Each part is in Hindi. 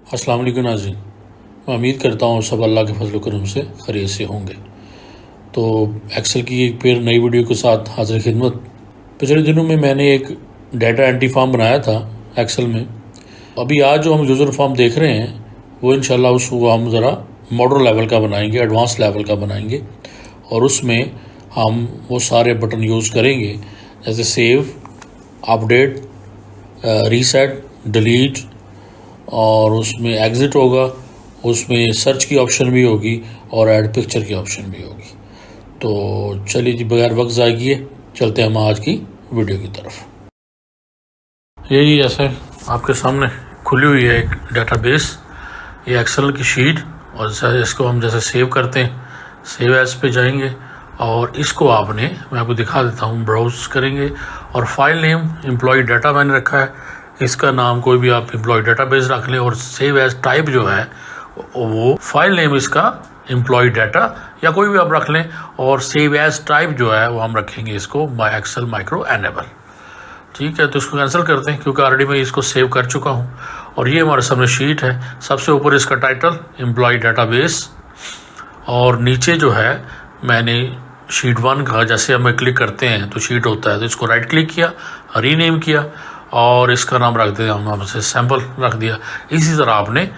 अस्सलाम वालेकुम नाज़रीन। मैं उम्मीद करता हूँ सब अल्लाह के फजल करम से खैरियत से होंगे। तो एक्सेल की एक फिर नई वीडियो के साथ हाजिर खिदमत। पिछले दिनों में मैंने एक डाटा एंट्री फॉर्म बनाया था एक्सेल में। अभी आज जो हम यूज़र फॉर्म देख रहे हैं वो इंशाल्लाह उसको हम ज़रा मॉडर्न लेवल का बनाएंगे, एडवांस लेवल का बनाएंगे, और उसमें हम वो सारे बटन यूज़ करेंगे जैसे सेव, अपडेट, रीसेट, डिलीट, और उसमें एग्ज़िट होगा, उसमें सर्च की ऑप्शन भी होगी और ऐड पिक्चर की ऑप्शन भी होगी। तो चलिए जी, बगैर वक्त ज़ाय किए चलते हैं हम आज की वीडियो की तरफ। ये जी ऐसे आपके सामने खुली हुई है एक डेटाबेस, ये एक्सेल की शीट, और इसको हम जैसे सेव करते हैं, सेव एज पे जाएंगे और इसको मैं आपको दिखा देता हूँ, ब्राउज करेंगे और फाइल नेम एम्प्लॉय डाटा मैंने रखा है, इसका नाम कोई भी आप एम्प्लॉय डाटाबेस रख लें, और सेव एज टाइप जो है वो फाइल नेम इसका एम्प्लॉय डाटा या कोई भी आप रख लें, और सेव एज टाइप जो है वो हम रखेंगे इसको माई एक्सेल माइक्रो एनेबल। ठीक है, तो इसको कैंसिल करते हैं क्योंकि ऑलरेडी मैं इसको सेव कर चुका हूँ। और ये हमारे सामने शीट है, सबसे ऊपर इसका टाइटल एम्प्लॉय डाटाबेस, और नीचे जो है मैंने शीट 1 का, जैसे हमें क्लिक करते हैं तो शीट होता है, तो इसको राइट क्लिक किया, रीनेम किया और इसका नाम रख दिया, हमसे सैम्पल रख दिया। इसी तरह आपने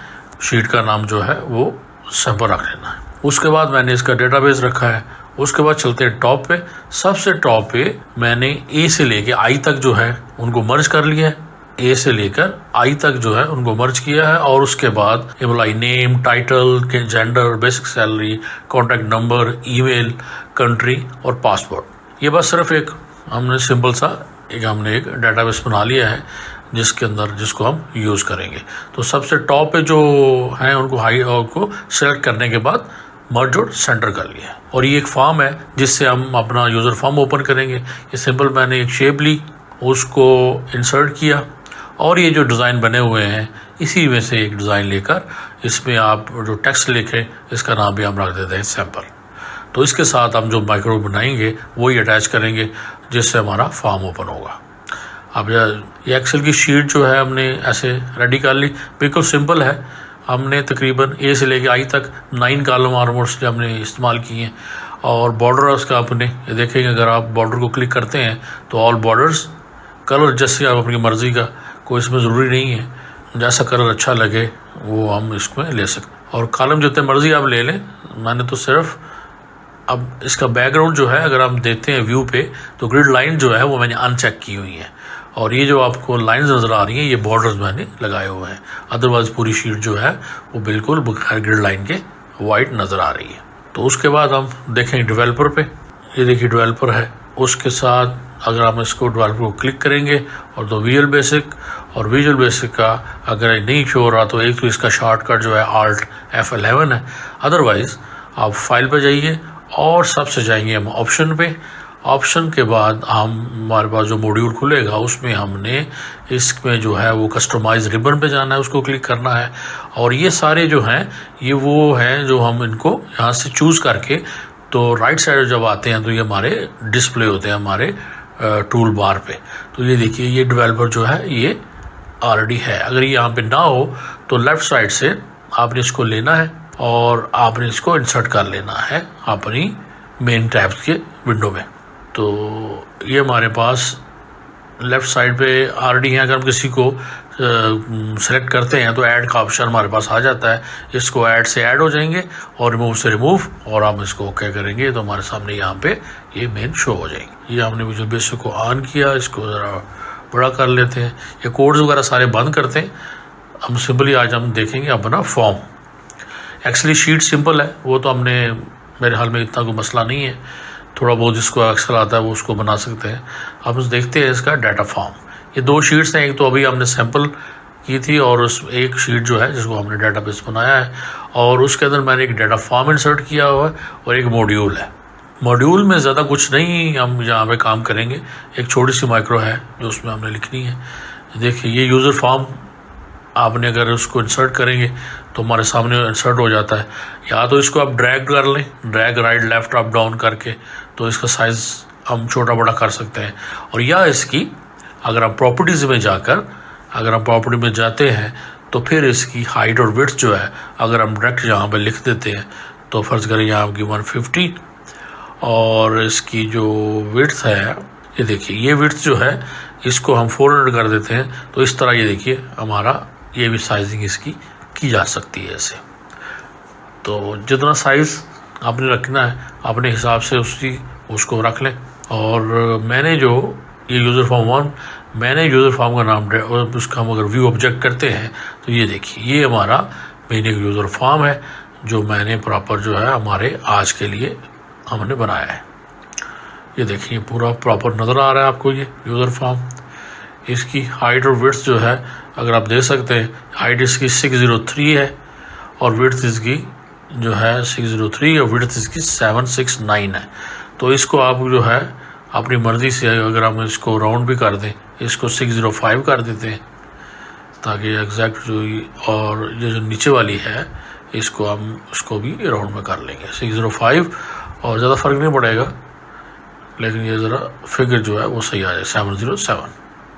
शीट का नाम जो है वो सैम्पल रख लेना है। उसके बाद मैंने इसका डेटाबेस रखा है। उसके बाद चलते हैं टॉप पे। सबसे टॉप पे मैंने ए से लेके आई तक जो है उनको मर्ज कर लिया है, ए से लेकर आई तक जो है उनको मर्ज किया है। और उसके बाद employee name, title, gender, basic salary, contact number, email, country और पासपोर्ट, ये बस सिर्फ एक हमने सिंपल सा एक डेटाबेस बना लिया है जिसको हम यूज़ करेंगे। तो सबसे टॉप पे जो हैं उनको सेलेक्ट करने के बाद मर्ज और सेंटर कर लिया। और ये एक फॉर्म है जिससे हम अपना यूज़र फॉर्म ओपन करेंगे। ये सिंपल मैंने एक शेप ली, उसको इंसर्ट किया, और ये जो डिज़ाइन बने हुए हैं इसी में से एक डिज़ाइन लेकर इसमें आप जो टेक्स्ट लिखें, इसका नाम भी हम रख देते हैं सैम्पल। तो इसके साथ हम जो माइक्रो बनाएंगे वही अटैच करेंगे जिससे हमारा फॉर्म ओपन होगा। अब ये एक्सेल की शीट जो है हमने ऐसे रेडी कर ली, बिल्कुल सिंपल है। हमने तकरीबन ए से लेके आई तक 9 कॉलम ऑलमोस्ट हमने इस्तेमाल किए हैं। और बॉर्डर उसका आपने ये देखेंगे, अगर आप बॉर्डर को क्लिक करते हैं तो ऑल बॉर्डर्स कलर जैसे आप अपनी मर्ज़ी का, कोई इसमें ज़रूरी नहीं है, जैसा कलर अच्छा लगे वो हम इसमें ले सकते। और कॉलम जितने मर्ज़ी आप ले लें, मैंने तो सिर्फ अब इसका बैकग्राउंड जो है अगर हम देखते हैं व्यू पे तो ग्रिड लाइन जो है वो मैंने अनचेक की हुई है, और ये जो आपको लाइंस नज़र आ रही हैं ये बॉर्डर्स मैंने लगाए हुए हैं। अदरवाइज़ पूरी शीट जो है वो बिल्कुल बगैर ग्रिड लाइन के वाइट नज़र आ रही है। तो उसके बाद हम देखेंगे डेवलपर पे, ये देखिए डेवलपर है। उसके साथ अगर हम इसको डेवलपर को क्लिक करेंगे और तो विजुअल बेसिक का अगर नहीं शो हो रहा तो एक तो इसका शॉर्टकट जो है Alt F11 है। अदरवाइज़ आप फाइल पे जाइए और सबसे जाएंगे हम ऑप्शन पे। ऑप्शन के बाद हमारे पास जो मॉड्यूल खुलेगा उसमें हमने इसमें जो है वो कस्टमाइज रिबन पे जाना है, उसको क्लिक करना है। और ये सारे जो हैं ये वो हैं जो हम इनको यहाँ से चूज़ करके तो राइट साइड जब आते हैं तो ये हमारे डिस्प्ले होते हैं हमारे टूल बार पे। तो ये देखिए ये डेवलपर जो है ये ऑलरेडी है। अगर ये यहाँ पे ना हो तो लेफ़्ट साइड से आपने इसको लेना है और आपने इसको इंसर्ट कर लेना है अपनी मेन टैब्स के विंडो में। तो ये हमारे पास लेफ़्ट साइड पे ऑलरेडी है। अगर हम किसी को सेलेक्ट करते हैं तो ऐड का ऑप्शन हमारे पास आ जाता है, इसको ऐड से ऐड हो जाएंगे और रिमूव से रिमूव, और हम इसको ओके करेंगे तो हमारे सामने यहाँ पे ये मेन शो हो जाएंगे। ये हमने विजुअल बेसिक को ऑन किया, इसको ज़रा बड़ा कर लेते हैं, ये कोड्स वगैरह सारे बंद करते हैं। हम सिंपली आज हम देखेंगे अपना फॉर्म। एक्चुअली शीट सिंपल है, वो तो हमने मेरे हाल में इतना कोई मसला नहीं है, थोड़ा बहुत जिसको एक्सेल आता है वो उसको बना सकते हैं। अब उस देखते हैं इसका डाटा फॉर्म। ये 2 शीट्स हैं, एक तो अभी हमने सैंपल की थी और उस एक शीट जो है जिसको हमने डाटाबेस बनाया है, और उसके अंदर मैंने एक डाटा फॉर्म इंसर्ट किया हुआ है और एक मॉड्यूल है। मॉड्यूल में ज़्यादा कुछ नहीं हम यहाँ पे काम करेंगे, एक छोटी सी माइक्रो है जो उसमें हमने लिखनी है। देखिए ये यूज़र फॉर्म आपने अगर उसको इंसर्ट करेंगे तो हमारे सामने इंसर्ट हो जाता है। या तो इसको आप ड्रैग कर लें, drag right left up down करके, तो इसका साइज़ हम छोटा बड़ा कर सकते हैं। और या इसकी अगर आप प्रॉपर्टीज़ में जाकर अगर आप प्रॉपर्टी में जाते हैं तो फिर इसकी हाइट और विड्थ जो है अगर हम डायरेक्ट यहाँ पे लिख देते हैं तो फ़र्ज़ करें यहाँ आपकी 150 और इसकी जो विड्थ है ये देखिए, ये विड्थ जो है इसको हम 400 कर देते हैं तो इस तरह ये देखिए हमारा ये भी साइजिंग इसकी की जा सकती है ऐसे। तो जितना साइज़ आपने रखना है अपने हिसाब से उसको रख लें। और मैंने जो ये यूज़र फॉर्म 1 मैंने यूज़र फॉर्म का नाम और उसका हम अगर व्यू ऑब्जेक्ट करते हैं तो ये देखिए ये हमारा मेन एक यूज़र फॉर्म है जो मैंने प्रॉपर जो है हमारे आज के लिए हमने बनाया है। ये देखिए पूरा प्रॉपर नज़र आ रहा है आपको ये यूज़र फॉर्म। इसकी हाइट और विड्थ जो है अगर आप देख सकते हैं, हाइट इसकी 603 है और विड्थ इसकी जो है 603 और विड्थ इसकी 769 है। तो इसको आप जो है अपनी मर्ज़ी से अगर हम इसको राउंड भी कर दें, इसको 605 कर देते हैं ताकि एग्जैक्ट जो और ये जो नीचे वाली है इसको हम उसको भी राउंड में कर लेंगे 605 और ज़्यादा फ़र्क नहीं पड़ेगा, लेकिन ये ज़रा फिगर जो है वो सही आ जाए 707।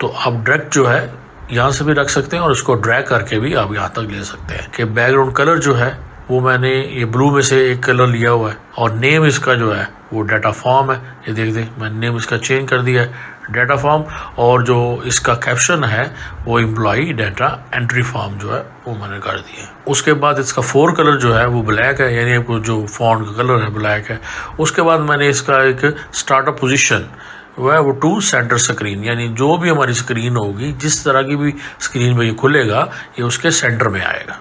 तो आप डायरेक्ट जो है यहाँ से भी रख सकते हैं और इसको ड्रैग करके भी आप यहाँ तक ले सकते हैं। कि बैकग्राउंड कलर जो है वो मैंने ये ब्लू में से एक कलर लिया हुआ है और नेम इसका जो है वो डाटा फॉर्म है। ये देख दें मैंने नेम इसका चेंज कर दिया है डाटा फॉर्म, और जो इसका कैप्शन है वो एम्प्लॉई डाटा एंट्री फॉर्म जो है वो मैंने कर दिया है। उसके बाद इसका 4 कलर जो है वो ब्लैक है, यानी आपको जो फॉन्ट का कलर है ब्लैक है। उसके बाद मैंने इसका एक स्टार्टअप पोजीशन वह वो टू सेंटर स्क्रीन, यानी जो भी हमारी स्क्रीन होगी जिस तरह की भी स्क्रीन में ये खुलेगा ये उसके सेंटर में आएगा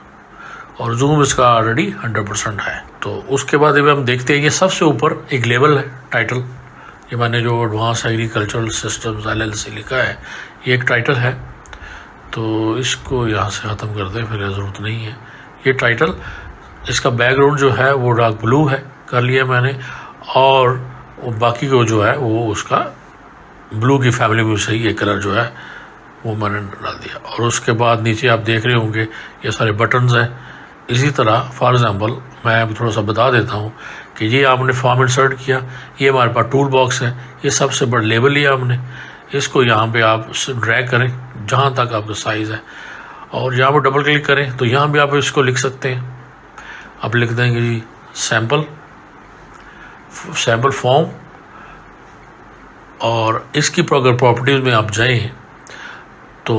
और जूम इसका ऑलरेडी 100% है। तो उसके बाद अभी हम देखते हैं ये सबसे ऊपर एक लेबल है टाइटल, ये मैंने जो एडवांस एग्रीकल्चरल सिस्टम्स LLC लिखा है ये एक टाइटल है। तो इसको यहाँ से ख़त्म कर दें, फिर ज़रूरत नहीं है ये टाइटल। इसका बैकग्राउंड जो है वो डार्क ब्लू है कर लिया मैंने, और बाकी को जो है वो उसका ब्लू की फैमिली में से ही ये कलर जो है वो मैंने डाल दिया। और उसके बाद नीचे आप देख रहे होंगे ये सारे बटन्स हैं। इसी तरह फॉर एग्ज़ाम्पल मैं अभी थोड़ा सा बता देता हूँ कि ये आपने फॉर्म इंसर्ट किया, ये हमारे पास टूल बॉक्स है, ये सबसे बड़ा लेबल लिया हमने, इसको यहाँ पे आप ड्रैग करें जहाँ तक आपका साइज़ है और यहाँ पर डबल क्लिक करें तो यहाँ भी आप इसको लिख सकते हैं। आप लिख देंगे जी सैम्पल फॉर्म, और इसकी अगर प्रॉपर्टीज़ में आप जाएं तो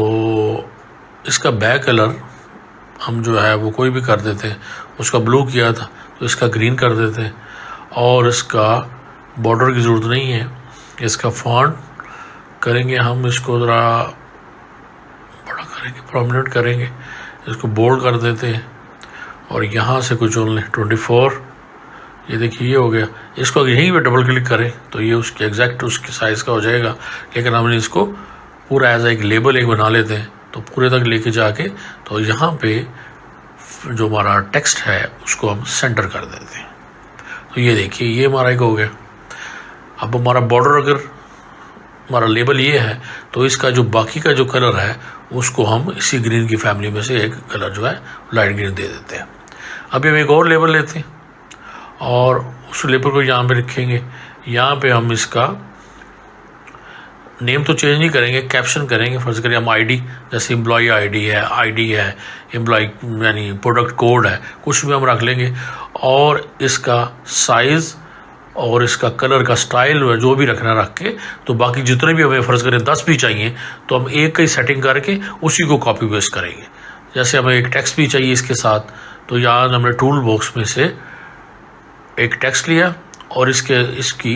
इसका बैक कलर हम जो है वो कोई भी कर देते हैं। उसका ब्लू किया था तो इसका ग्रीन कर देते हैं, और इसका बॉर्डर की ज़रूरत नहीं है। इसका फॉन्ट करेंगे हम, इसको ज़रा बड़ा करेंगे, प्रोमिनेंट करेंगे, इसको बोल्ड कर देते हैं और यहाँ से कुछ चुन लें 24। ये देखिए ये हो गया। इसको अगर यहीं पे डबल क्लिक करें तो ये उसके एग्जैक्ट उसके साइज़ का हो जाएगा, लेकिन हमने इसको पूरा एज एक लेबल एक बना लेते हैं तो पूरे तक लेके जाके तो यहाँ पे जो हमारा टेक्स्ट है उसको हम सेंटर कर देते हैं। तो ये देखिए ये हमारा एक हो गया। अब हमारा बॉर्डर अगर हमारा लेबल ये है तो इसका जो बाकी का जो कलर है उसको हम इसी ग्रीन की फैमिली में से एक कलर जो है लाइट ग्रीन दे देते हैं। अभी हम एक और लेबल लेते हैं और उस लेबल को यहाँ पे रखेंगे। यहाँ पे हम इसका नेम तो चेंज नहीं करेंगे, कैप्शन करेंगे। फर्ज करें हम आईडी, जैसे एम्प्लॉई आईडी है एम्प्लॉय यानी प्रोडक्ट कोड है, कुछ भी हम रख लेंगे। और इसका साइज़ और इसका कलर का स्टाइल जो भी रखना रख के, तो बाकी जितने भी हमें फ़र्ज़ करें 10 भी चाहिए तो हम एक का ही सेटिंग करके उसी को कॉपी पेस्ट करेंगे। जैसे हमें एक टेक्स्ट भी चाहिए इसके साथ, तो यहाँ हमने टूल बॉक्स में से एक टेक्स्ट लिया और इसकी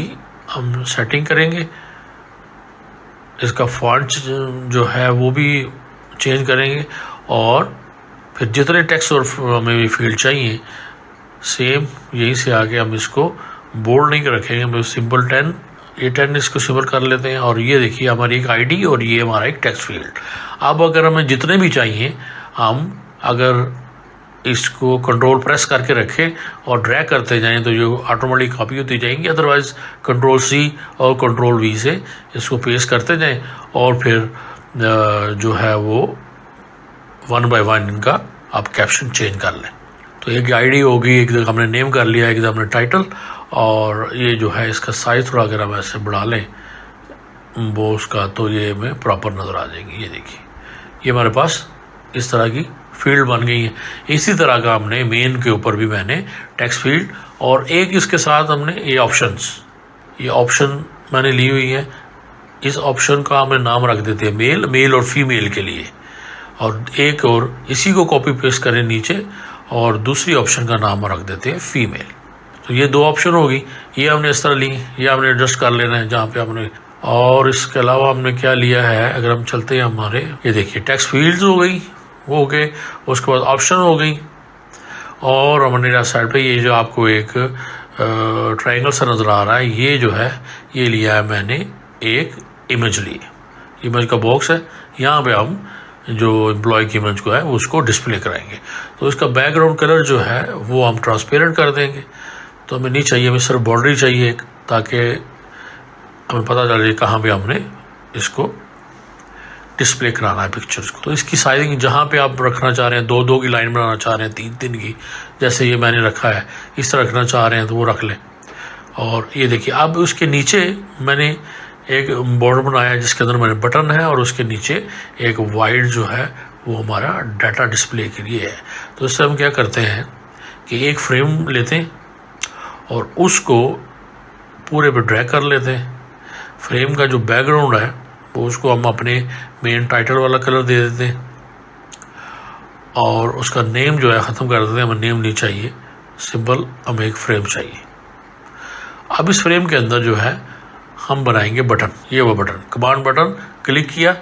हम सेटिंग करेंगे। इसका फॉन्ट जो है वो भी चेंज करेंगे और फिर जितने टेक्स्ट और हमें फील्ड चाहिए सेम यहीं से आके हम इसको बोल्ड नहीं रखेंगे, हम सिंपल 10 इसको सिंपल कर लेते हैं। और ये देखिए हमारी एक आईडी और ये हमारा एक टेक्स्ट फील्ड। अब अगर हमें जितने भी चाहिए हम अगर इसको कंट्रोल प्रेस करके रखें और ड्रैग करते जाएं तो ये ऑटोमेटिक कॉपी होती जाएंगी। अदरवाइज़ कंट्रोल C और कंट्रोल V से इसको पेस्ट करते जाएं और फिर जो है वो 1 by 1 इनका आप कैप्शन चेंज कर लें। तो एक आईडी होगी, एक हमने नेम कर लिया, एक हमने टाइटल, और ये जो है इसका साइज़ थोड़ा अगर हम ऐसे बढ़ा लें वो उसका तो ये हमें प्रॉपर नज़र आ जाएगी। ये देखिए ये हमारे पास इस तरह की फील्ड बन गई हैं। इसी तरह का हमने मेन के ऊपर भी मैंने टेक्स्ट फील्ड और एक इसके साथ हमने ये ऑप्शन मैंने ली हुई है। इस ऑप्शन का हमें नाम रख देते हैं मेल और फीमेल के लिए, और एक और इसी को कॉपी पेस्ट करें नीचे और दूसरी ऑप्शन का नाम रख देते हैं फीमेल। तो ये 2 ऑप्शन होगी, ये हमने इस तरह ली, ये हमने एडजस्ट कर लेना है जहाँ पे हमने। और इसके अलावा हमने क्या लिया है, अगर हम चलते हैं हमारे, ये देखिए टेक्स्ट फील्ड्स हो गई, वो हो गए, उसके बाद ऑप्शन हो गई, और हमने साइड पे ये जो आपको एक ट्रायंगल सा नज़र आ रहा है, ये जो है ये लिया है मैंने एक इमेज ली, इमेज का बॉक्स है। यहाँ पे हम जो एम्प्लॉय की इमेज को है उसको डिस्प्ले कराएंगे। तो इसका बैकग्राउंड कलर जो है वो हम ट्रांसपेरेंट कर देंगे। तो हमें नहीं चाहिए, हमें सिर्फ बॉर्डर ही चाहिए एक, ताकि हमें पता चल जाए कहाँ पे हमने इसको डिस्प्ले कराना है पिक्चर्स को। तो इसकी साइजिंग जहाँ पे आप रखना चाह रहे हैं, 2-2 की लाइन बनाना चाह रहे हैं, 3-3 की, जैसे ये मैंने रखा है, इस तरह रखना चाह रहे हैं तो वो रख लें। और ये देखिए अब उसके नीचे मैंने एक बॉर्डर बनाया है जिसके अंदर मैंने बटन है, और उसके नीचे एक वाइड जो है वो हमारा डाटा डिस्प्ले के लिए है। तो इससे हम क्या करते हैं कि एक फ्रेम लेते हैं और उसको पूरे पे ड्रैग कर लेते हैं। फ्रेम का जो बैकग्राउंड है वो उसको हम अपने मेन टाइटल वाला कलर दे देते हैं, और उसका नेम जो है ख़त्म कर देते हैं, हमें नेम नहीं चाहिए, सिंपल हमें एक फ्रेम चाहिए। अब इस फ्रेम के अंदर जो है हम बनाएंगे बटन, ये वो बटन, कमांड बटन क्लिक किया,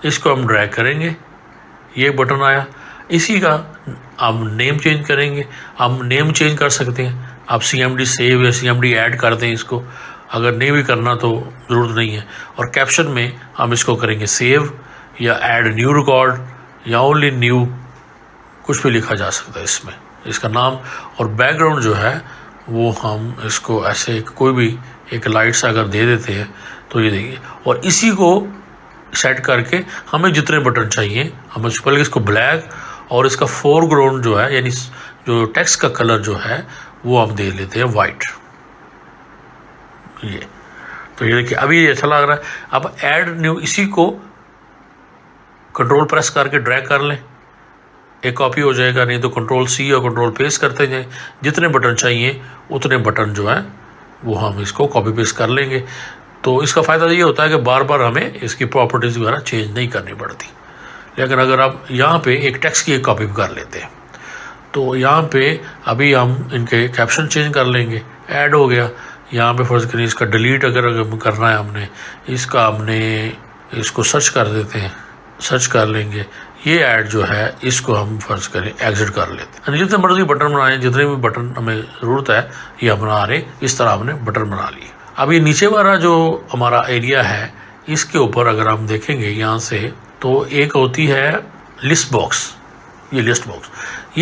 इसको हम ड्रैग करेंगे, ये बटन आया, इसी का हम नेम चेंज करेंगे। हम नेम चेंज कर सकते हैं, आप CMD सेव या CMD ऐड कर दें इसको, अगर नहीं भी करना तो ज़रूरत नहीं है। और कैप्शन में हम इसको करेंगे सेव या ऐड न्यू रिकॉर्ड या ओनली न्यू, कुछ भी लिखा जा सकता है इसमें, इसका नाम। और बैकग्राउंड जो है वो हम इसको ऐसे कोई भी एक लाइट सा अगर दे देते हैं तो ये देखिए, और इसी को सेट करके हमें जितने बटन चाहिए हम पहले इसको ब्लैक, और इसका फोरग्राउंड जो है यानी जो टेक्स्ट का कलर जो है वो हम दे लेते हैं वाइट। ये तो ये देखिए अभी ये अच्छा लग रहा है। अब ऐड न्यू, इसी को कंट्रोल प्रेस करके ड्रैग कर लें, एक कॉपी हो जाएगा, नहीं तो कंट्रोल C और कंट्रोल पेस्ट करते जाएं, जितने बटन चाहिए उतने बटन जो है वो हम इसको कॉपी पेस्ट कर लेंगे। तो इसका फ़ायदा ये होता है कि बार बार हमें इसकी प्रॉपर्टीज़ वगैरह चेंज नहीं करनी पड़ती। लेकिन अगर आप यहाँ पे एक टेक्स्ट की एक कॉपी कर लेते हैं तो यहाँ पे अभी हम इनके कैप्शन चेंज कर लेंगे। ऐड हो गया, यहाँ पे फर्ज करिए इसका डिलीट अगर करना है हमने, इसका हमने इसको सर्च कर देते हैं, सर्च कर लेंगे। ये ऐड जो है इसको हम फर्ज करें एग्जिट कर लेते हैं। जितने मर्जी बटन बनाए, जितने भी बटन हमें ज़रूरत है ये हम बना रहे, इस तरह हमने बटन बना लिए। अब ये नीचे वाला जो हमारा एरिया है इसके ऊपर अगर हम देखेंगे यहाँ से, तो एक होती है लिस्ट बॉक्स, ये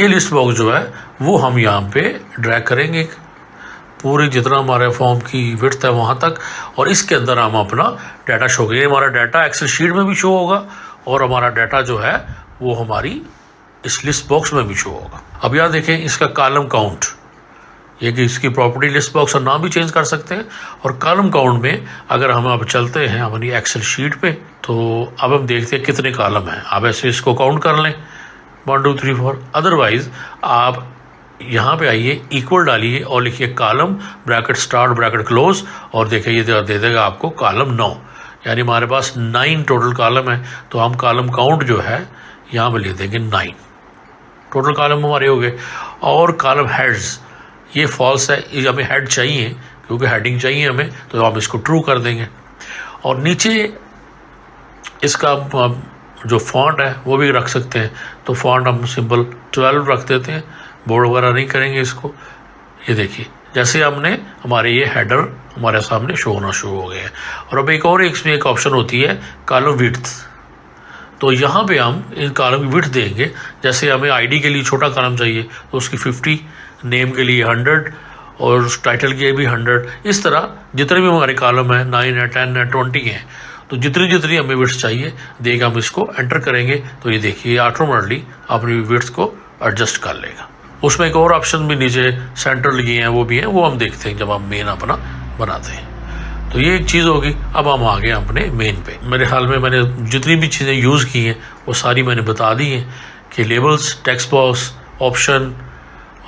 लिस्ट बॉक्स जो है वो हम यहाँ पे ड्रैग करेंगे पूरी जितना हमारे फॉर्म की विड्थ है वहाँ तक, और इसके अंदर हम अपना डाटा शो करेंगे। हमारा डाटा एक्सेल शीट में भी शो होगा और हमारा डाटा जो है वो हमारी इस लिस्ट बॉक्स में भी शो होगा। अब यहाँ देखें इसका कॉलम काउंट, ये कि इसकी प्रॉपर्टी लिस्ट बॉक्स का नाम भी चेंज कर सकते हैं। और कॉलम काउंट में अगर हम अब चलते हैं हमारी एक्सेल शीट पे, तो अब हम देखते हैं कितने कॉलम हैं। आप ऐसे इसको काउंट कर लें 1 2 3 4। अदरवाइज आप यहाँ पे आइए, इक्वल डालिए और लिखिए column bracket start bracket close, और देखिए ये दे देगा आपको कॉलम 9, यानी हमारे पास 9 टोटल कॉलम है। तो हम कॉलम काउंट जो है यहाँ पे लिख देंगे 9, टोटल कॉलम हमारे हो गए। और कॉलम हेड्स ये फॉल्स है, ये हमें हेड चाहिए क्योंकि हेडिंग चाहिए हमें, तो हम इसको ट्रू कर देंगे। और नीचे इसका जो फॉन्ट है वो भी रख सकते हैं, तो फॉन्ट हम सिंपल 12 रख देते हैं, बोर्ड वगैरह नहीं करेंगे इसको। ये देखिए जैसे हमने हमारे ये हेडर हमारे सामने शो होना शुरू हो गए हैं। और अब एक और इसमें एक ऑप्शन होती है कॉलम विड्थ, तो यहाँ पे हम इन कॉलम की विड्थ देंगे। जैसे हमें आईडी के लिए छोटा कॉलम चाहिए तो उसकी 50, नेम के लिए 100 और टाइटल के लिए भी 100। इस तरह जितने भी हमारे कॉलम हैं 9 है 10 है 20 हैं, तो जितनी हमें विड्थ चाहिए देगा, हम इसको एंटर करेंगे तो ये देखिए ऑटोमेटिकली अपनी विड्थ को एडजस्ट कर लेगा। उसमें एक और ऑप्शन भी नीचे सेंटर लिए हैं, वो भी हैं, वो हम देखते हैं जब हम मेन अपना बनाते हैं। तो ये एक चीज़ होगी। अब हम आ गए अपने मेन पे। मेरे ख्याल में मैंने जितनी भी चीज़ें यूज़ की हैं वो सारी मैंने बता दी हैं कि लेबल्स, टेक्स्ट बॉक्स, ऑप्शन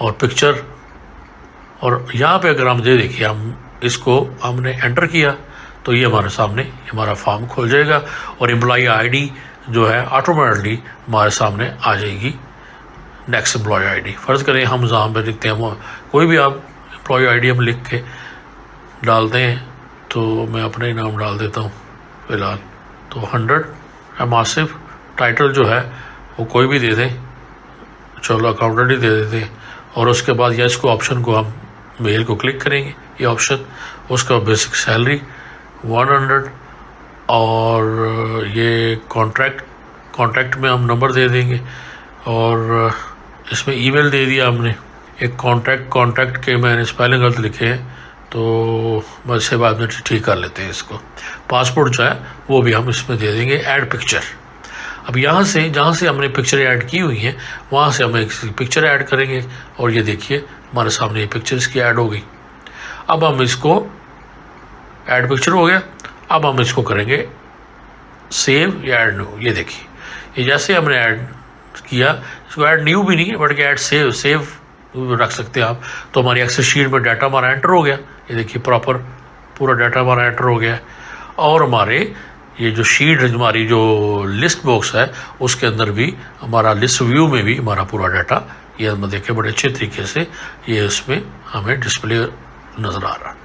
और पिक्चर, और यहाँ पे अगर हम देखिए हम इसको हमने एंटर किया तो ये हमारे सामने हमारा फॉर्म खोल जाएगा और एम्प्लॉई आईडी जो है ऑटोमेटिकली हमारे सामने आ जाएगी, नेक्स्ट एम्प्लॉय आईडी। फ़र्ज़ करें हम जहाँ पे लिखते हैं कोई भी आप एम्प्लॉय आईडी हम लिख के डालते हैं, तो मैं अपना ही नाम डाल देता हूँ फ़िलहाल। तो 100 एमासिव टाइटल जो है वो कोई भी दे दें, चलो अकाउंटेंट ही दे देते हैं, और उसके बाद यस को ऑप्शन को हम मेल को क्लिक करेंगे, ये ऑप्शन, उसका बेसिक सैलरी 100, और ये कॉन्ट्रैक्ट में हम नंबर दे देंगे, और इसमें ईमेल दे दिया हमने। एक कॉन्ट्रैक्ट के मैंने स्पेलिंग गलत लिखे हैं, तो बस से बाद में ठीक कर लेते हैं इसको। पासपोर्ट जो है वो भी हम इसमें दे देंगे। ऐड पिक्चर, अब यहाँ से जहाँ से हमने पिक्चर ऐड की हुई है वहाँ से हम एक पिक्चर ऐड करेंगे, और ये देखिए हमारे सामने ये पिक्चर इसकी ऐड हो गई। अब हम इसको, ऐड पिक्चर हो गया, अब हम इसको करेंगे सेव या ऐड न्यू। ये देखिए ये जैसे हमने ऐड किया, इसको ऐड न्यू भी नहीं है बल्कि ऐड सेव रख सकते हैं आप। तो हमारी एक्सेल शीट में डाटा हमारा एंटर हो गया, ये देखिए प्रॉपर पूरा डाटा हमारा एंटर हो गया, और हमारे ये जो शीट हमारी जो लिस्ट बॉक्स है उसके अंदर भी हमारा लिस्ट व्यू में भी हमारा पूरा डाटा ये हम देखें बड़े अच्छे तरीके से ये इसमें हमें डिस्प्ले नज़र आ रहा है।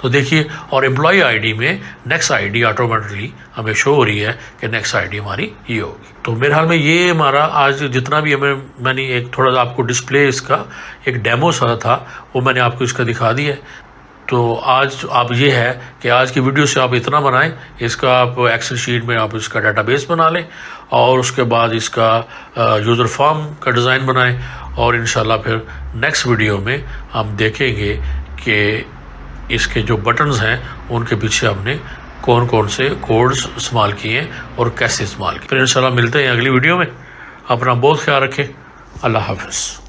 तो देखिए, और एम्प्लॉय आईडी में नेक्स्ट आईडी ऑटोमेटिकली हमें शो हो रही है कि नेक्स्ट आईडी हमारी ये होगी। तो मेरे ख्याल में ये हमारा आज जितना भी मैंने एक थोड़ा सा आपको डिस्प्ले इसका एक डेमो सा था वो मैंने आपको इसका दिखा दिया है। तो आज आप ये है कि आज की वीडियो से आप इतना बनाएं, इसका आप एक्सेल शीट में आप इसका डाटाबेस बना लें, और उसके बाद इसका यूज़र फॉर्म का डिज़ाइन बनाएं, और इंशाल्लाह फिर नेक्स्ट वीडियो में हम देखेंगे कि इसके जो बटन्स हैं उनके पीछे हमने कौन कौन से कोड्स इस्तेमाल किए और कैसे इस्तेमाल किए। फिर इंशाल्लाह मिलते हैं अगली वीडियो में। अपना बहुत ख्याल रखें। अल्लाह हाफ़िज़।